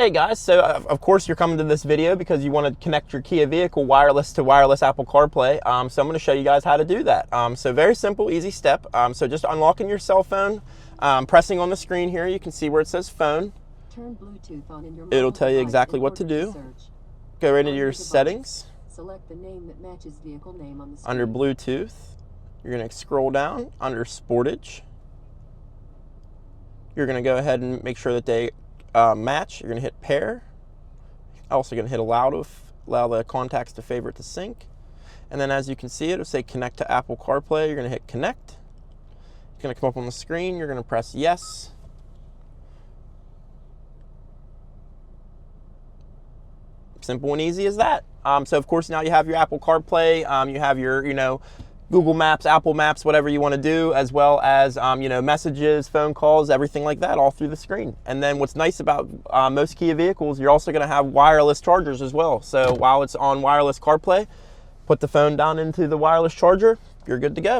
Hey guys, so of course you're coming to this video because you want to connect your Kia vehicle wireless to wireless Apple CarPlay. So I'm going to show you guys how to do that. So very simple, easy step. So just unlocking your cell phone, pressing on the screen here, you can see where it says phone. Turn Bluetooth on in your It'll tell you exactly what to do. Go right into your settings. Select the name that matches vehicle name on the screen. Under Bluetooth, you're going to scroll down under Sportage. You're going to go ahead and make sure that they match. You're going to hit pair. Also going to hit allow the contacts to favorite to sync. And then as you can see, it'll say connect to Apple CarPlay. You're going to hit connect. It's going to come up on the screen. You're going to press yes. Simple and easy as that. So of course now you have your Apple CarPlay. You have your, Google Maps, Apple Maps, whatever you want to do, as well as, messages, phone calls, everything like that, all through the screen. And then what's nice about most Kia vehicles, you're also going to have wireless chargers as well. So while it's on wireless CarPlay, put the phone down into the wireless charger, you're good to go.